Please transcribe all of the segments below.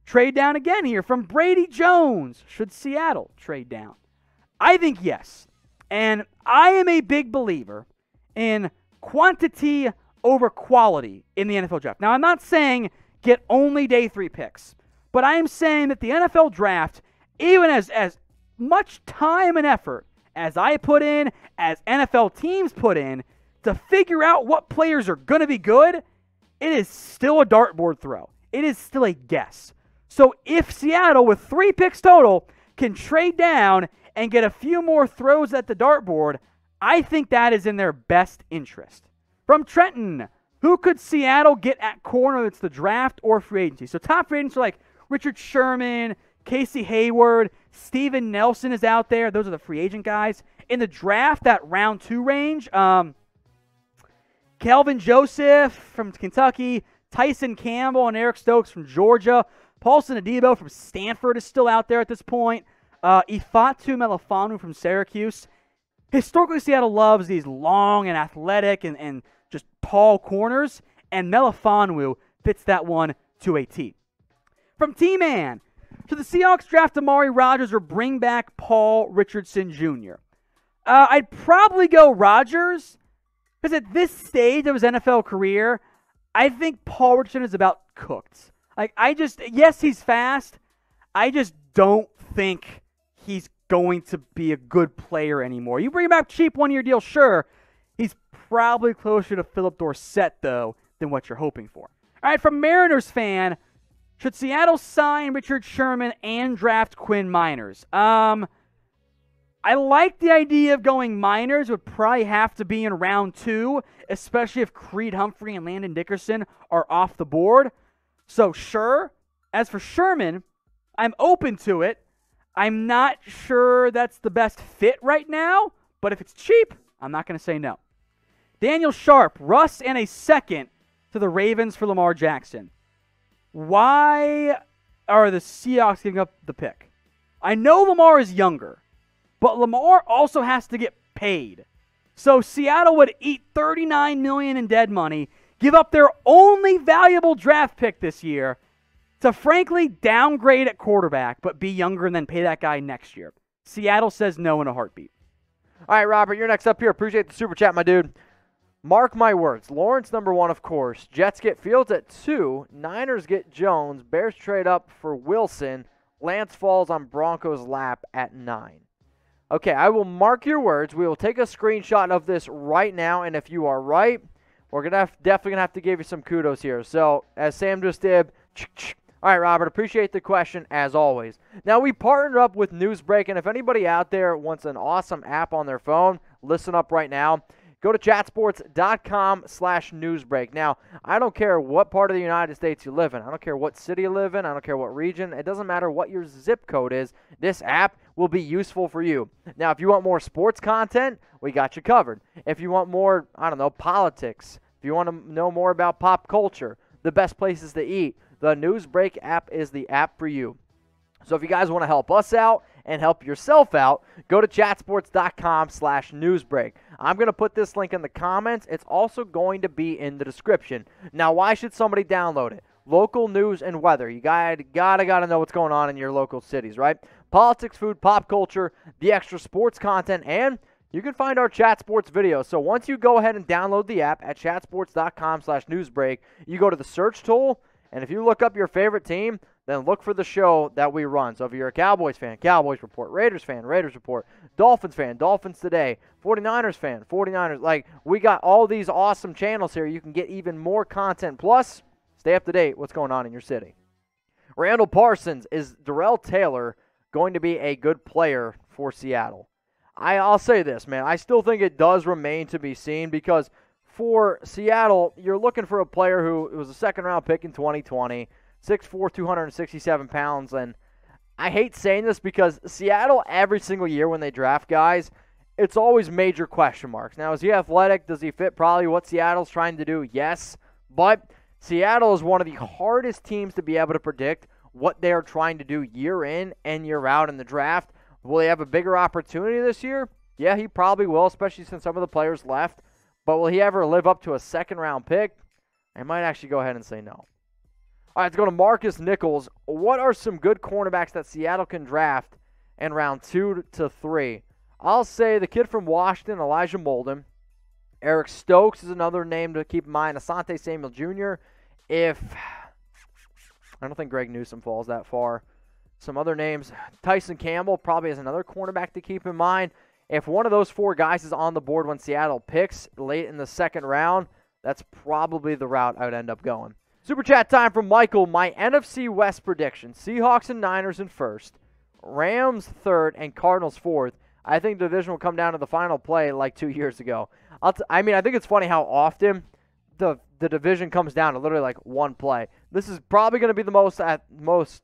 trade down again here from Brady Jones. Should Seattle trade down? I think yes. And I am a big believer in quantity over quality in the NFL draft. Now, I'm not saying get only day 3 picks, but I am saying that the NFL draft, even as much time and effort as I put in, as NFL teams put in, to figure out what players are going to be good, it is still a dartboard throw. It is still a guess. So if Seattle, with 3 picks total, can trade down and get a few more throws at the dartboard, I think that is in their best interest. From Trenton, who could Seattle get at corner that's the draft or free agency? So top free agents are like Richard Sherman, Casey Hayward, Steven Nelson is out there. Those are the free agent guys. In the draft, that round 2 range, Kelvin Joseph from Kentucky, Tyson Campbell and Eric Stokes from Georgia, Paulson Adebo from Stanford is still out there at this point, Ifeatu Melifonwu from Syracuse. Historically, Seattle loves these long and athletic and just tall corners, and Melifonwu fits that one to a T. From T-Man, should the Seahawks draft Amari Rodgers or bring back Paul Richardson Jr.? I'd probably go Rodgers, because at this stage of his NFL career, I think Paul Richardson is about cooked. Yes, he's fast. I just don't think he's going to be a good player anymore. You bring him back cheap 1-year deal, sure. He's probably closer to Philip Dorsett, though, than what you're hoping for. All right, from Mariners fan, should Seattle sign Richard Sherman and draft Quinn Meinerz? I like the idea of going Meinerz. Would probably have to be in round 2, especially if Creed Humphrey and Landon Dickerson are off the board. So, sure. As for Sherman, I'm open to it. I'm not sure that's the best fit right now, but if it's cheap, I'm not going to say no. Daniel Sharp, Russ and a second to the Ravens for Lamar Jackson. Why are the Seahawks giving up the pick? I know Lamar is younger, but Lamar also has to get paid. So Seattle would eat $39 million in dead money, give up their only valuable draft pick this year to frankly downgrade at quarterback, but be younger and then pay that guy next year. Seattle says no in a heartbeat. All right, Robert, you're next up here. Appreciate the super chat, my dude. Mark my words. Lawrence, number 1, of course. Jets get Fields at 2. Niners get Jones. Bears trade up for Wilson. Lance falls on Broncos' lap at 9. Okay, I will mark your words. We will take a screenshot of this right now, and if you are right, we're definitely going to have to give you some kudos here. So, as Sam just did, all right, Robert, appreciate the question as always. Now, we partnered up with Newsbreak, and if anybody out there wants an awesome app on their phone, listen up right now. Go to chatsports.com/newsbreak. Now, I don't care what part of the United States you live in. I don't care what city you live in. I don't care what region. It doesn't matter what your zip code is. This app will be useful for you. Now, if you want more sports content, we got you covered. If you want more, politics, if you want to know more about pop culture, the best places to eat, the Newsbreak app is the app for you. So if you guys want to help us out and help yourself out, go to chatsports.com/newsbreak. I'm going to put this link in the comments. It's also going to be in the description. Now, why should somebody download it? Local news and weather. You gotta know what's going on in your local cities, right? Politics, food, pop culture, the extra sports content, and you can find our Chat Sports videos. So once you go ahead and download the app at chatsports.com/newsbreak, you go to the search tool, and if you look up your favorite team, then look for the show that we run. So if you're a Cowboys fan, Cowboys Report, Raiders fan, Raiders Report, Dolphins fan, Dolphins Today, 49ers fan, 49ers. We got all these awesome channels here. You can get even more content. Plus, stay up to date what's going on in your city. Randall Parsons, is Darrell Taylor going to be a good player for Seattle? I'll say this, man. I still think it does remain to be seen because for Seattle, you're looking for a player who was a second-round pick in 2020, 6'4", 267 pounds, and I hate saying this because Seattle, every single year when they draft guys, it's always major question marks. Now, is he athletic? Does he fit probably what Seattle's trying to do? Yes, but Seattle is one of the hardest teams to be able to predict what they are trying to do year in and year out in the draft. Will he have a bigger opportunity this year? Yeah, he probably will, especially since some of the players left. But will he ever live up to a second-round pick? I might actually go ahead and say no. All right, let's go to Marcus Nichols. What are some good cornerbacks that Seattle can draft in round 2 to 3? I'll say the kid from Washington, Elijah Molden. Eric Stokes is another name to keep in mind. Asante Samuel Jr. I don't think Greg Newsome falls that far. Some other names. Tyson Campbell probably is another cornerback to keep in mind. If one of those 4 guys is on the board when Seattle picks late in the second round, that's probably the route I would end up going. Super chat time from Michael. My NFC West prediction: Seahawks and Niners in first, Rams third, and Cardinals fourth. I think the division will come down to the final play like 2 years ago. I think it's funny how often the division comes down to literally like one play. This is probably going to be the most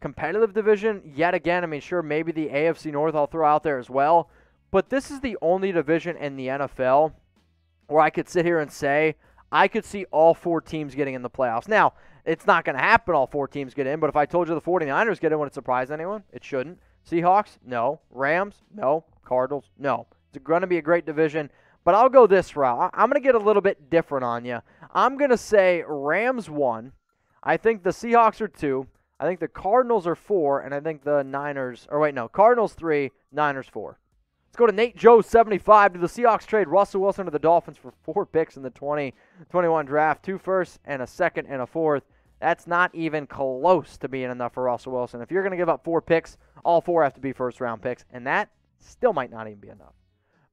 competitive division yet again. I mean, sure, maybe the AFC North I'll throw out there as well, but this is the only division in the NFL where I could sit here and say I could see all 4 teams getting in the playoffs. Now, it's not going to happen all 4 teams get in, but if I told you the 49ers get in, would it surprise anyone? It shouldn't. Seahawks? No. Rams? No. Cardinals? No. It's going to be a great division, but I'll go this route. I'm going to get a little bit different on you. I'm going to say Rams 1. I think the Seahawks are 2. I think the Cardinals are 4, and I think the Cardinals 3, Niners 4. Let's go to Nate Joe 75. Do the Seahawks trade Russell Wilson to the Dolphins for 4 picks in the 2021 draft, 2 firsts and a second and a fourth? That's not even close to being enough for Russell Wilson. If you're going to give up 4 picks, all 4 have to be first-round picks, and that still might not even be enough.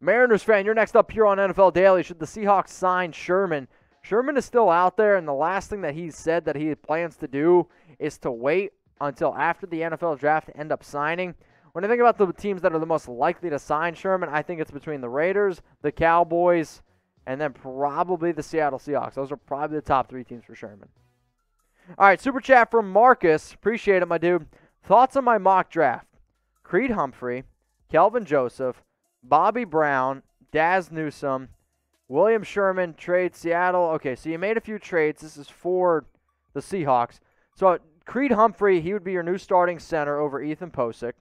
Mariners fan, you're next up here on NFL Daily. Should the Seahawks sign Sherman? Sherman is still out there, and the last thing that he said that he plans to do is to wait until after the NFL draft to end up signing. When I think about the teams that are the most likely to sign Sherman, I think it's between the Raiders, the Cowboys, and then probably the Seattle Seahawks. Those are probably the top 3 teams for Sherman. All right, super chat from Marcus. Appreciate it, my dude. Thoughts on my mock draft: Creed Humphrey, Kelvin Joseph, Bobby Brown, Daz Newsome, William Sherman, trade Seattle. Okay, so you made a few trades. This is for the Seahawks. So Creed Humphrey, he would be your new starting center over Ethan Posick.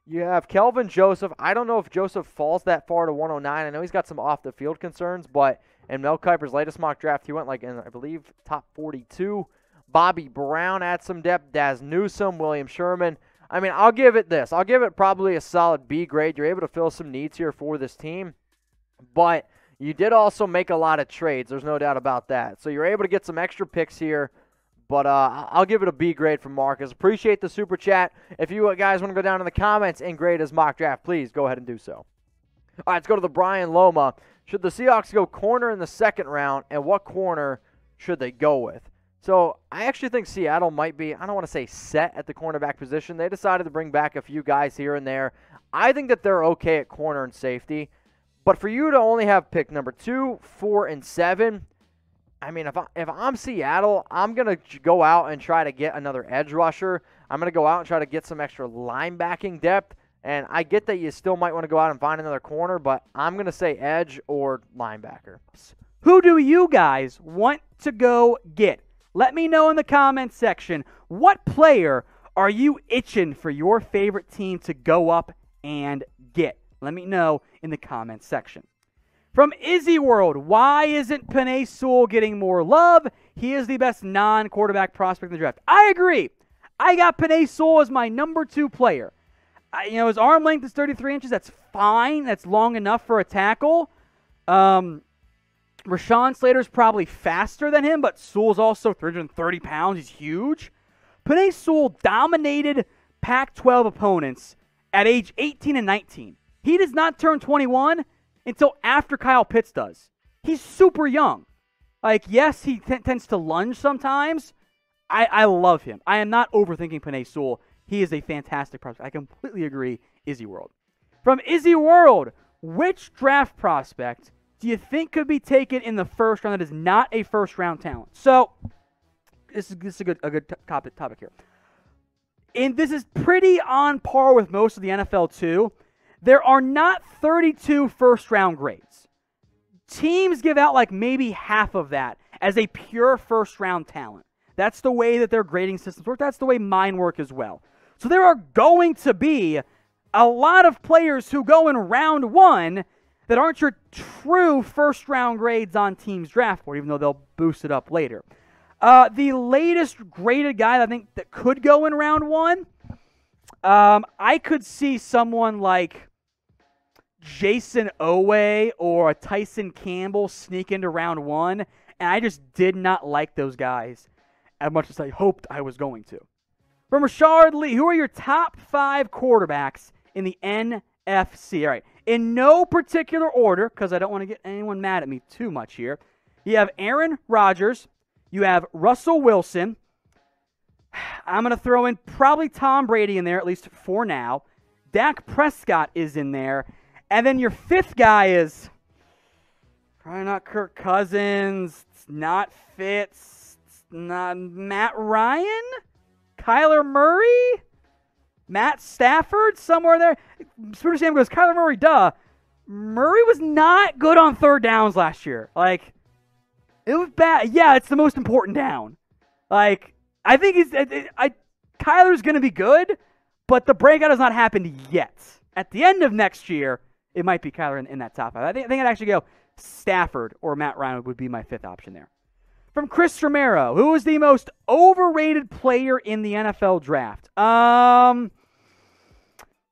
You have Kelvin Joseph. I don't know if Joseph falls that far to 109. I know he's got some off-the-field concerns, but in Mel Kiper's latest mock draft, he went like in, I believe, top 42. Bobby Brown adds some depth. Daz Newsome, William Sherman. I mean, I'll give it this. I'll give it probably a solid B grade. You're able to fill some needs here for this team, but you did also make a lot of trades. There's no doubt about that. So you're able to get some extra picks here, but I'll give it a B grade from Marcus. Appreciate the super chat. If you guys want to go down in the comments and grade his mock draft, please go ahead and do so. All right, let's go to the Brian Loma. Should the Seahawks go corner in the second round, and what corner should they go with? So I actually think Seattle might be, I don't want to say set at the cornerback position. They decided to bring back a few guys here and there. I think that they're okay at corner and safety. But for you to only have pick number 2, 4, and 7, I mean, if I'm Seattle, I'm going to go out and try to get another edge rusher. I'm going to go out and try to get some extra linebacking depth. And I get that you still might want to go out and find another corner, but I'm going to say edge or linebacker. Who do you guys want to go get? Let me know in the comments section, what player are you itching for your favorite team to go up and get? Let me know in the comments section. From Izzy World, why isn't Penei Sewell getting more love? He is the best non-quarterback prospect in the draft. I agree. I got Penei Sewell as my number 2 player. His arm length is 33 inches. That's fine. That's long enough for a tackle. Rashawn Slater's probably faster than him, but Sewell's also 330 pounds. He's huge. Penei Sewell dominated Pac-12 opponents at age 18 and 19. He does not turn 21 until after Kyle Pitts does. He's super young. Yes, he tends to lunge sometimes. I love him. I am not overthinking Penei Sewell. He is a fantastic prospect. I completely agree, Izzy World. From Izzy World, which draft prospect do you think could be taken in the first round that is not a first-round talent? So, this is a good topic here. And this is pretty on par with most of the NFL, too. There are not 32 first-round grades. Teams give out like maybe half of that as a pure first-round talent. That's the way that their grading systems work. That's the way mine work as well. So there are going to be a lot of players who go in round 1 that aren't your true first-round grades on teams' draft board, even though they'll boost it up later. The latest graded guy that I think that could go in round 1, I could see someone like Jason Owe or a Tyson Campbell sneak into round 1, and I just did not like those guys as much as I hoped I was going to. From Rashard Lee, who are your top 5 quarterbacks in the NFC? All right, in no particular order, because I don't want to get anyone mad at me too much here. You have Aaron Rodgers. You have Russell Wilson. I'm going to throw in probably Tom Brady in there, at least for now. Dak Prescott is in there. And then your 5th guy is probably not Kirk Cousins. It's not Fitz. It's not Matt Ryan. Kyler Murray. Matt Stafford, somewhere there. Spooner Sam goes, Kyler Murray, duh. Murray was not good on 3rd downs last year. Like, it was bad. Yeah, it's the most important down. Like, I think Kyler's going to be good, but the breakout has not happened yet. At the end of next year, it might be Kyler in that top 5. I think I'd actually go Stafford or Matt Ryan would be my 5th option there. From Chris Romero, who is the most overrated player in the NFL draft?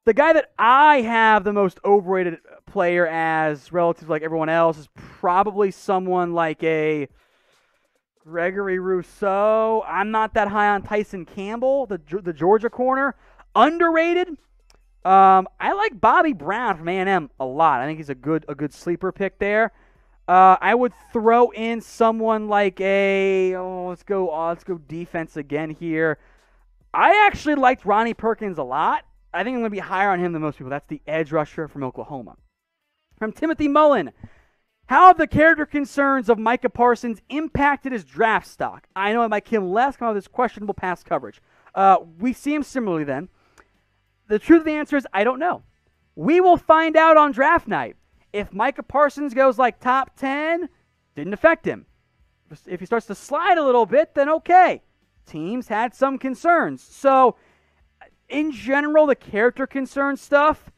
The guy that I have the most overrated player as relative to like everyone else is probably someone like a Gregory Rousseau. I'm not that high on Tyson Campbell, the Georgia corner. Underrated. I like Bobby Brown from A&M a lot. I think he's a good sleeper pick there. I would throw in someone like let's go defense again here. I actually liked Ronnie Perkins a lot. I think I'm going to be higher on him than most people. That's the edge rusher from Oklahoma. From Timothy Mullen, how have the character concerns of Micah Parsons impacted his draft stock? I know it might kill him less come out of this questionable pass coverage. We see him similarly then. The truth of the answer is I don't know. We will find out on draft night. If Micah Parsons goes like top 10, didn't affect him. If he starts to slide a little bit, then okay. Teams had some concerns. So, in general, the character concern stuff,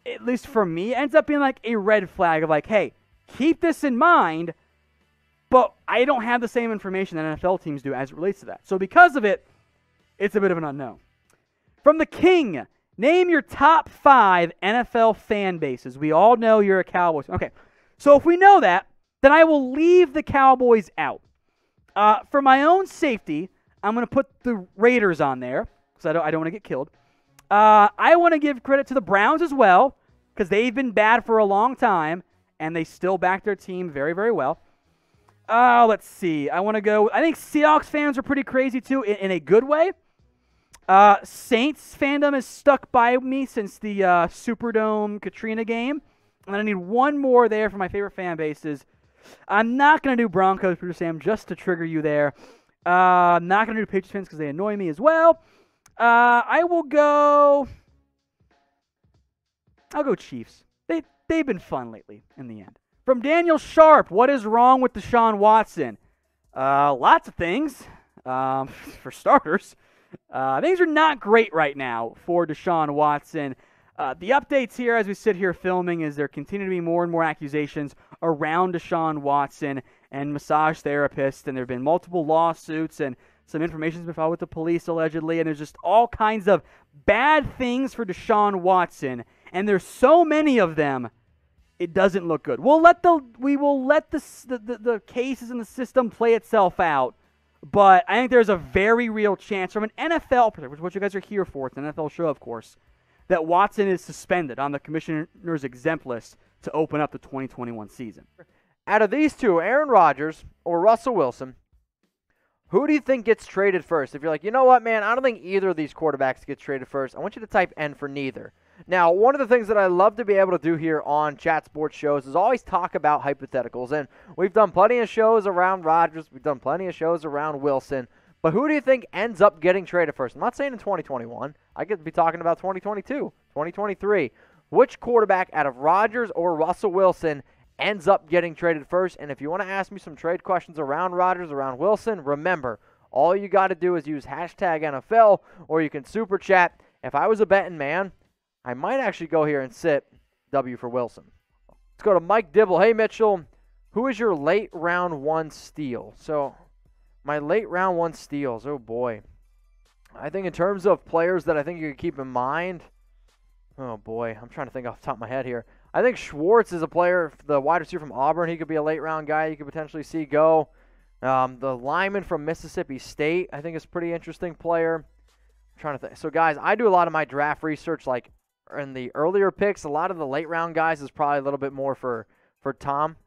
at least for me, ends up being like a red flag of like, hey, keep this in mind, but I don't have the same information that NFL teams do as it relates to that. So because of it, it's a bit of an unknown. From the King, name your top 5 NFL fan bases. We all know you're a Cowboys. Okay, so if we know that, then I will leave the Cowboys out. For my own safety, I'm going to put the Raiders on there because I don't want to get killed. I want to give credit to the Browns as well because they've been bad for a long time, and they still back their team very, very well. Let's see. I think Seahawks fans are pretty crazy too in a good way. Saints fandom has stuck by me since the Superdome Katrina game. And I need one more there for my favorite fan bases. I'm not going to do Broncos, Producer Sam, just to trigger you there. I'm not going to do Patriots fans because they annoy me as well. I'll go Chiefs. They've been fun lately in the end. From Daniel Sharp, what is wrong with Deshaun Watson? Lots of things. For starters. Things are not great right now for Deshaun Watson. The updates here as we sit here filming is there continue to be more and more accusations around Deshaun Watson and massage therapists, and there have been multiple lawsuits and some information has been filed with the police allegedly, and there's just all kinds of bad things for Deshaun Watson, and there's so many of them, it doesn't look good. We will let the cases in the system play itself out. But I think there's a very real chance from an NFL perspective, which is what you guys are here for, it's an NFL show, of course, that Watson is suspended on the commissioner's exempt list to open up the 2021 season. Out of these two, Aaron Rodgers or Russell Wilson, who do you think gets traded first? If you're like, you know what, man, I don't think either of these quarterbacks gets traded first, I want you to type N for neither. Now, one of the things that I love to be able to do here on Chat Sports shows is always talk about hypotheticals. And we've done plenty of shows around Rodgers. We've done plenty of shows around Wilson. But who do you think ends up getting traded first? I'm not saying in 2021. I could be talking about 2022, 2023. Which quarterback out of Rodgers or Russell Wilson ends up getting traded first? And if you want to ask me some trade questions around Rodgers, around Wilson, remember, all you got to do is use hashtag NFL, or you can super chat. If I was a betting man, I might actually go here and sit W for Wilson. Let's go to Mike Dibble. Hey, Mitchell, who is your late round 1 steal? So My late round 1 steals. Oh, boy. I think in terms of players that I think you could keep in mind, oh, boy. I'm trying to think off the top of my head here. I think Schwartz is a player, the wide receiver from Auburn. He could be a late round guy you could potentially see go. The lineman from Mississippi State, I think, is a pretty interesting player. I'm trying to think. So, guys, I do a lot of my draft research, like, in the earlier picks. A lot of the late round guys is probably a little bit more for Tom.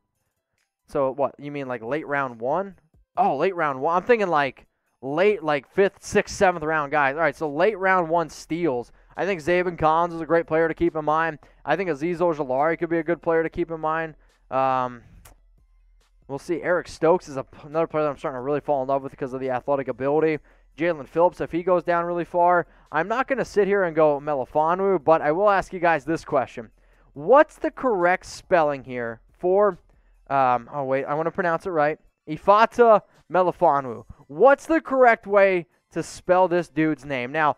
So, what? You mean, like, late round 1? Oh, late round 1. I'm thinking, like, late, like, 5th, 6th, 7th round guys. All right, so late round 1 steals. I think Zaven Collins is a great player to keep in mind. I think Azeez Ojulari could be a good player to keep in mind. We'll see. Eric Stokes is another player that I'm starting to really fall in love with because of the athletic ability. Jalen Phillips, if he goes down really far. I'm not going to sit here and go Melifonwu, but I will ask you guys this question. What's the correct spelling here for, oh, wait, I want to pronounce it right. Ifeatu Melifonwu. What's the correct way to spell this dude's name? Now,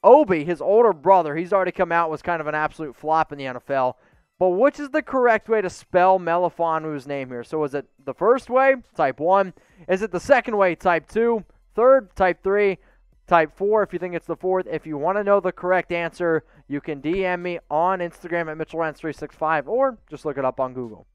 Obi, his older brother, he's already come out, was kind of an absolute flop in the NFL. But which is the correct way to spell Melifonwu's name here? So is it the first way, type 1? Is it the second way, type 2? Third, type 3? Type 4 if you think it's the fourth. If you want to know the correct answer, you can DM me on Instagram at MitchellRenz365 or just look it up on Google.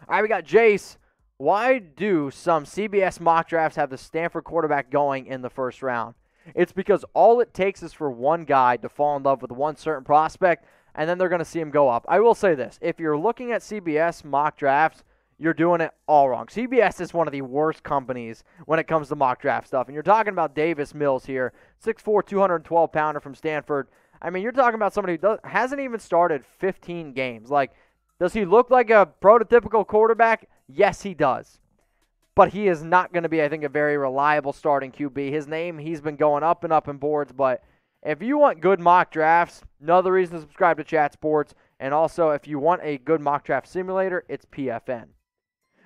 All right, we got Jace. Why do some CBS mock drafts have the Stanford quarterback going in the first round? It's because all it takes is for one guy to fall in love with one certain prospect, and then they're going to see him go up. I will say this. If you're looking at CBS mock drafts, you're doing it all wrong. CBS is one of the worst companies when it comes to mock draft stuff. And you're talking about Davis Mills here, 6'4", 212-pounder from Stanford. I mean, you're talking about somebody who hasn't even started 15 games. Like, does he look like a prototypical quarterback? Yes, he does. But he is not going to be, I think, a very reliable starting QB. His name, he's been going up and up in boards. But if you want good mock drafts, another reason to subscribe to Chat Sports. And also, if you want a good mock draft simulator, it's PFN.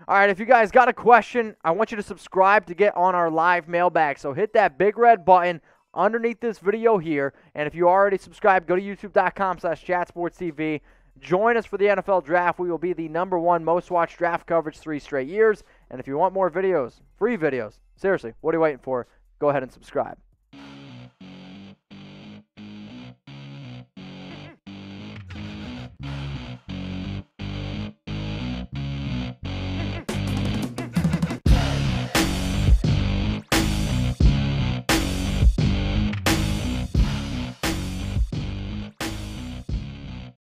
All right, if you guys got a question, I want you to subscribe to get on our live mailbag. So hit that big red button underneath this video here. And if you already subscribed, go to youtube.com/chatsportstv. Join us for the NFL Draft. We will be the #1 most watched draft coverage 3 straight years. And if you want more videos, free videos, seriously, what are you waiting for? Go ahead and subscribe.